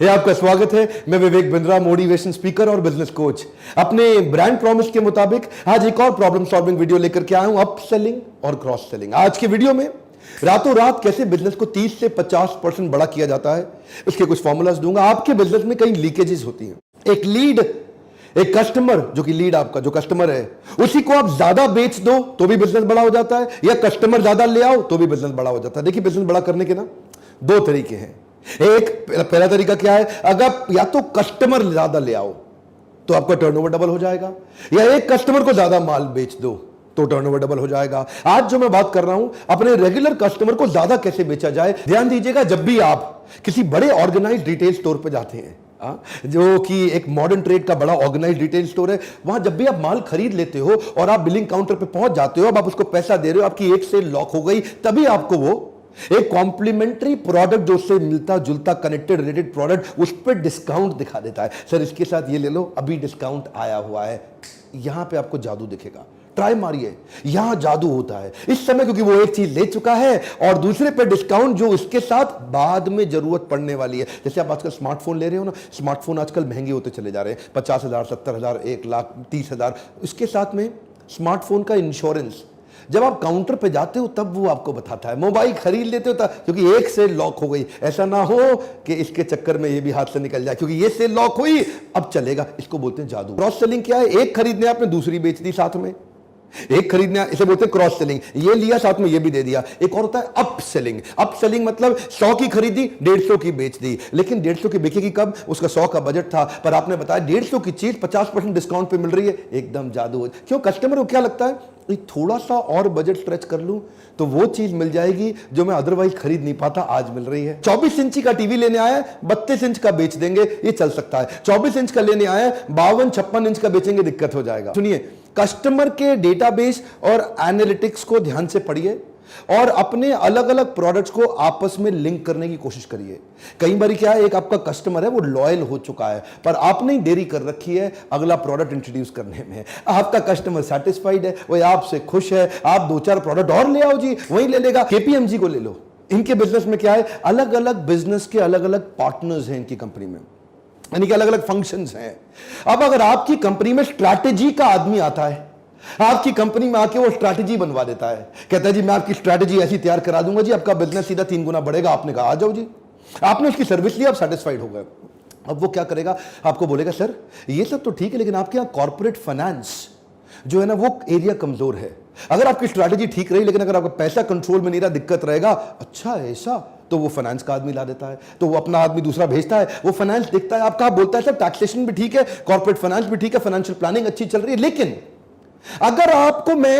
आपका स्वागत है। मैं विवेक बिंद्रा, मोटिवेशन स्पीकर और बिजनेस कोच। अपने ब्रांड प्रॉमिस के मुताबिक आज एक और प्रॉब्लम सॉल्विंग वीडियो लेकर के आया हूं, अप सेलिंग और क्रॉस सेलिंग। आज के वीडियो में रातों रात कैसे बिजनेस को 30 से 50% बड़ा किया जाता है, इसके कुछ फॉर्मूलाज दूंगा। आपके बिजनेस में कई लीकेजेस होती हैं। एक लीड, एक कस्टमर, जो कि लीड आपका जो कस्टमर है, उसी को आप ज्यादा बेच दो तो भी बिजनेस बड़ा हो जाता है, या कस्टमर ज्यादा ले आओ तो भी बिजनेस बड़ा हो जाता है। देखिए, बिजनेस बड़ा करने के ना दो तरीके हैं। एक पहला तरीका क्या है, अगर या तो कस्टमर ज्यादा ले आओ तो आपका टर्नओवर डबल हो जाएगा, या एक कस्टमर को ज्यादा माल बेच दो तो टर्नओवर डबल हो जाएगा। आज जो मैं बात कर रहा हूं, अपने रेगुलर कस्टमर को ज्यादा कैसे बेचा जाए। ध्यान दीजिएगा, जब भी आप किसी बड़े ऑर्गेनाइज्ड रिटेल स्टोर पे जाते हैं, जो कि एक मॉडर्न ट्रेड का बड़ा ऑर्गेनाइज्ड रिटेल स्टोर है, वहां जब भी आप माल खरीद लेते हो और आप बिलिंग काउंटर पे पहुंच जाते हो, अब आप उसको पैसा दे रहे हो, आपकी एक सेल लॉक हो गई, तभी आपको वो एक कॉम्प्लीमेंट्री प्रोडक्ट जो उससे मिलता जुलता कनेक्टेड रिलेटेड प्रोडक्ट, उस पर डिस्काउंट दिखा देता है। सर इसके साथ ये ले लो, अभी डिस्काउंट आया हुआ है। यहां पे आपको जादू दिखेगा, ट्राई मारिए, यहां जादू होता है इस समय, क्योंकि वो एक चीज ले चुका है और दूसरे पे डिस्काउंट जो इसके साथ बाद में जरूरत पड़ने वाली है। जैसे आप आजकल स्मार्टफोन ले रहे हो ना, स्मार्टफोन आजकल महंगे होते चले जा रहे हैं, 50,000, 70,000, 1,30,000। इसके साथ में स्मार्टफोन का इंश्योरेंस जब आप काउंटर पे जाते हो तब वो आपको बताता है। मोबाइल खरीद लेते हो तब, क्योंकि एक सेल लॉक हो गई, ऐसा ना हो कि इसके चक्कर में ये भी हाथ से निकल जाए, क्योंकि ये सेल लॉक हुई अब चलेगा। इसको बोलते हैं जादू। क्रॉस सेलिंग क्या है, एक खरीदने आपने दूसरी बेच दी साथ में, एक खरीदने इसे बोलते हैं क्रॉस सेलिंग, ये लिया साथ में ये भी दे दिया। एक और होता है अप सेलिंग। अप सेलिंग मतलब 100 की खरीदी 150 की बेच दी, लेकिन 150 की बिकेगी कब, उसका 100 का बजट था, पर आपने बताया 150 की चीज 50% डिस्काउंट पे मिल रही है। एकदम जादू। क्यों, कस्टमर को क्या लगता है, थोड़ा सा और बजट स्ट्रेच कर लूं तो वो चीज मिल जाएगी जो मैं अदरवाइज खरीद नहीं पाता, आज मिल रही है। 24 इंची का टीवी लेने आया, 32 इंच का बेच देंगे, ये चल सकता है। 24 इंच का लेने आया, 52-56 इंच का बेचेंगे, दिक्कत हो जाएगा। सुनिए, कस्टमर के डेटाबेस और एनालिटिक्स को ध्यान से पढ़िए और अपने अलग अलग प्रोडक्ट्स को आपस में लिंक करने की कोशिश करिए। कई बार क्या है, एक आपका कस्टमर है, वो लॉयल हो चुका है, पर आपने देरी कर रखी है अगला प्रोडक्ट इंट्रोड्यूस करने में। आपका कस्टमर सेटिस्फाइड है, वो आपसे खुश है, आप 2-4 प्रोडक्ट और ले आओ जी, वही ले लेगा। केपीएमजी को ले लो, इनके बिजनेस में क्या है, अलग अलग बिजनेस के अलग अलग पार्टनर्स हैं इनकी कंपनी में, यानी कि अलग अलग फंक्शंस हैं। अब अगर आपकी कंपनी में स्ट्रैटेजी का आदमी आता है, आपकी कंपनी में आके वो स्ट्रैटेजी बनवा देता है, कहता है जी मैं आपकी स्ट्रैटेजी ऐसी तैयार करा दूंगा जी, आपका बिजनेस सीधा 3 गुना बढ़ेगा। आपने कहा आ जाओ जी, आपने उसकी सर्विस ली, आप सेटिस्फाइड हो गए। अब वो क्या करेगा, आपको बोलेगा सर ये सब तो ठीक है, लेकिन आपके यहां कॉर्पोरेट फाइनेंस जो है ना, वो एरिया कमजोर है। अगर आपकी स्ट्रैटेजी ठीक रही, लेकिन अगर आपका पैसा कंट्रोल में नहीं रहा, दिक्कत रहेगा। अच्छा ऐसा, तो वो फाइनेंस का आदमी ला देता है, तो वो अपना आदमी दूसरा भेजता है, वो फाइनेंस देखता है आपका, बोलता है सर टैक्सेशन भी ठीक है, कॉर्पोरेट फाइनेंस भी ठीक है, फाइनेंशियल प्लानिंग अच्छी चल रही है। लेकिन अगर आपको मैं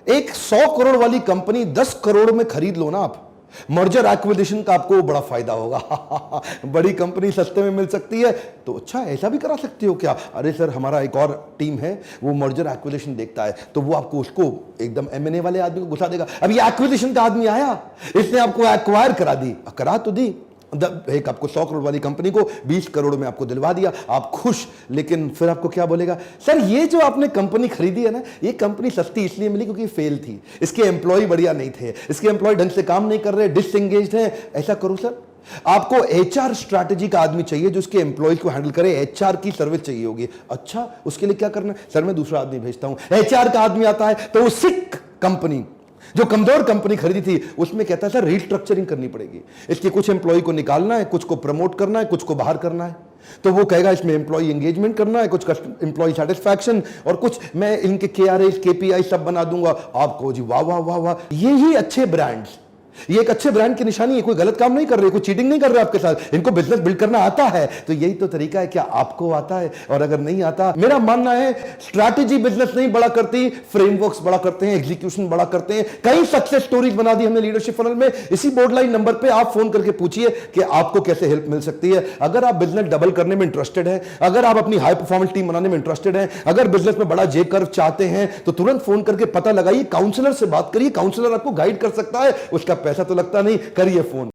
एक 100 करोड़ वाली कंपनी 10 करोड़ में खरीद लो ना, आप मर्जर एक्विजिशन का आपको बड़ा फायदा होगा। बड़ी कंपनी सस्ते में मिल सकती है, तो अच्छा ऐसा भी करा सकते हो क्या। अरे सर हमारा एक और टीम है, वो मर्जर एक्विजिशन देखता है, तो वो आपको उसको एकदम M&A वाले आदमी को घुसा देगा। अब ये एक्विजिशन का आदमी आया, इसने आपको एक्वायर करा दी, करा तो दी, एक आपको 100 करोड़ वाली कंपनी को 20 करोड़ में आपको दिलवा दिया, आप खुश। लेकिन फिर आपको क्या बोलेगा, सर ये जो आपने कंपनी खरीदी है ना, ये कंपनी सस्ती इसलिए मिली क्योंकि फेल थी, इसके एम्प्लॉय बढ़िया नहीं थे, इसके एम्प्लॉय ढंग से काम नहीं कर रहे, डिसएंगेज्ड हैं। ऐसा करो सर, आपको HR स्ट्रैटेजी का आदमी चाहिए जो उसके एम्प्लॉय को हैंडल करे, HR की सर्विस चाहिए होगी। अच्छा उसके लिए क्या करना है, सर मैं दूसरा आदमी भेजता हूं। HR का आदमी आता है तो वो सिक कंपनी, जो कमजोर कंपनी खरीदी थी, उसमें कहता है सर रीस्ट्रक्चरिंग करनी पड़ेगी, इसके कुछ एम्प्लॉय को निकालना है, कुछ को प्रमोट करना है, कुछ को बाहर करना है। तो वो कहेगा इसमें एम्प्लॉय एंगेजमेंट करना है, कुछ एम्प्लॉय सेटिस्फैक्शन, और कुछ मैं इनके KRAs KPI सब बना दूंगा। आपको जी वाह वाह वाह वाह। यही अच्छे ब्रांड्स, ये एक अच्छे ब्रांड की निशानी है। कोई गलत काम नहीं कर रहे, कोई चीटिंग नहीं कर रहे आपके साथ, इनको बिजनेस बिल्ड करना आता है। तो यही तो तरीका है, क्या आपको आता है? और अगर नहीं आता, मेरा मानना है स्ट्रैटेजी बिजनेस नहीं बड़ा करती, फ्रेमवर्क्स बड़ा करते हैं, एग्जीक्यूशन बड़ा करते हैं। कई सक्सेस स्टोरीज बना दी हमने लीडरशिप फनल में। इसी बोर्डलाइन नंबर पे आप फोन करके पूछिए कि आपको कैसे हेल्प मिल सकती है। अगर आप बिजनेस डबल करने में इंटरेस्टेड है, अगर आप अपनी हाई परफॉर्मेंस टीम बनाने में इंटरेस्टेड है, अगर बिजनेस में बड़ा जे कर्व चाहते हैं, तो तुरंत फोन करके पता लगाइए, काउंसलर से बात करिए, काउंसलर आपको गाइड कर सकता है, उसका पैसा तो लगता नहीं। करिए फोन।